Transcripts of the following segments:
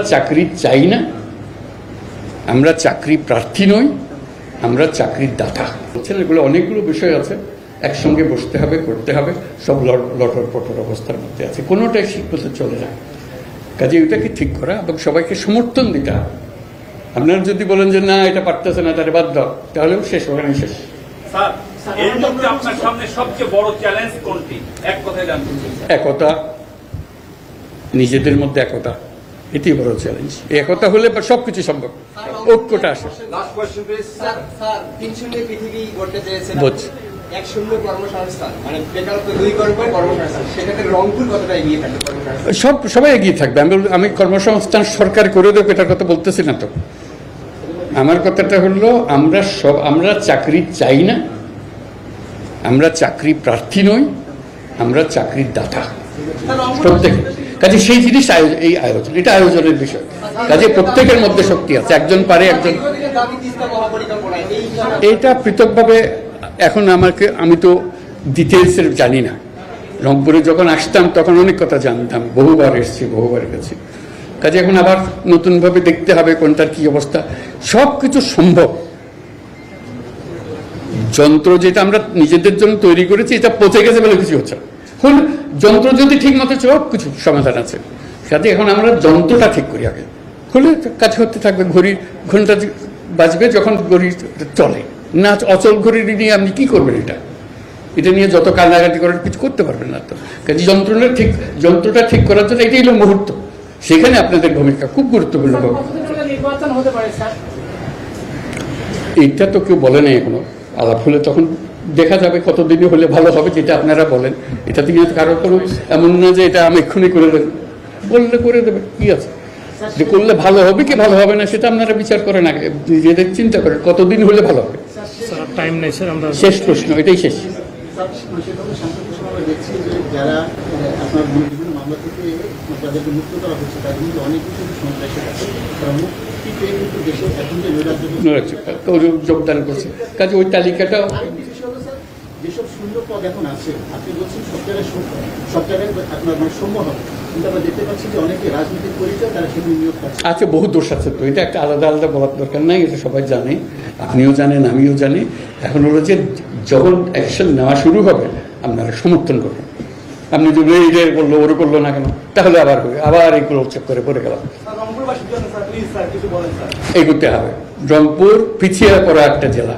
চাকরি চাই না, আমরা চাকরি প্রার্থী নই, আমরা চাকরির দাতা। বলছেন এগুলো অনেকগুলো বিষয় আছে, একসঙ্গে বসতে হবে, করতে হবে, সব লটর পটর অবস্থার মধ্যে আছে, কোনোটাই ঠিক মতো চলে না। কাজে এটাকে ঠিক করা এবং সবাইকে সমর্থন দিতে হবে। আপনারা যদি বলেন যে না এটা পারতেছে না, তাহলে বাদ দাও, তাহলেও শেষ ওখানে শেষ। আপনার সামনে সবচেয়ে বড় চ্যালেঞ্জ কোনটি? এক কথায় জানতে চাই। একতা, নিজেদের মধ্যে একতা, এটি বড় চ্যালেঞ্জ। একতা হলে সবকিছু সম্ভব, ঐক্যটা আসে। সবাই এগিয়ে থাকবে। আমি কর্মসংস্থান সরকার করে দেবো এটার কথা বলতেছি না তো। আমার কথাটা হলো আমরা চাকরি চাই না, আমরা চাকরি প্রার্থী নই, আমরা চাকরির দাতা প্রত্যেকে। কাজে সেই জিনিস এই আয়োজন, এটা আয়োজনের বিষয়। কাজে প্রত্যেকের মধ্যে শক্তি আছে, একজন পারে একজন। এটা পৃথকভাবে এখন আমি তো ডিটেলসের জানি না। রংপুরে যখন আসতাম তখন অনেক কথা জানতাম, বহুবার এসেছি, বহুবার গেছি। কাজে এখন আবার নতুনভাবে দেখতে হবে কোনটার কি অবস্থা। সব কিছু সম্ভব। যন্ত্র যেটা আমরা নিজেদের জন্য তৈরি করেছি এটা পচে গেছে বলে কিছু হচ্ছে না। যন্ত্র যদি ঠিক মতো সব কিছু সমাধান আছে। কাজে এখন আমরা যন্ত্রটা ঠিক করি আগে, হলে কাজ করতে থাকবে। ঘন্টা বাজবে যখন ঘড়ি চলে না। অচল ঘড়ি নিয়ে আপনি কি করবেন? এটা নিয়ে যত কান্নাকাটি করেন কিছু করতে পারবেন না তো। কাজে যন্ত্রটা ঠিক করার জন্য এটাই হলো মুহূর্ত। সেখানে আপনাদের ভূমিকা খুব গুরুত্বপূর্ণ হবে। এইটা তো কেউ বলে নাই এখনো। আলাপ হলে তখন দেখা যাবে কতদিনই হলে ভালো হবে, যেটা আপনারা বলেন। এটা থেকে কারো কোনো এমন না যে এটা আমি এক্ষুনি করে দেবেন, বললে করে দেবে, কি আছে। যে করলে ভালো হবে কি ভালো হবে না সেটা আপনারা বিচার করেন আগে, নিজেদের চিন্তা করেন কতদিন হলে ভালো হবে। শেষ প্রশ্ন, এটাই শেষ। যোগদান করছে। কাজে ওই তালিকাটা যেসব শূন্য পদ এখন আছে, আপনি বলছেন সব জায়গায় আপনার সম্ভব হবে, কিন্তু আমরা দেখতে পাচ্ছি যে অনেকে রাজনৈতিক পরিচয় তারা সেখানে নিয়োগ পাচ্ছে। আচ্ছা, বহু দোষ আছে তো, এটা একটা আলাদা আলাদা বলার দরকার নাই, এটা সবাই জানে, আপনিও জানেন, আমিও জানি। এখন হলো যে যখন অ্যাকশন নেওয়া শুরু হবে আপনারা সমর্থন করবেন। আপনি যদি এটা করলো ওরে করলো না কেন, তাহলে আবার হবে, আবার এইগুলো চক্করে পড়ে গেলাম। এগোতে হবে। রংপুর পিছিয়ে পড়া একটা জেলা,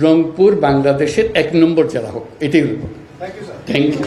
রংপুর বাংলাদেশের 1 নম্বর জেলা হোক, এটাই হল। Thank you.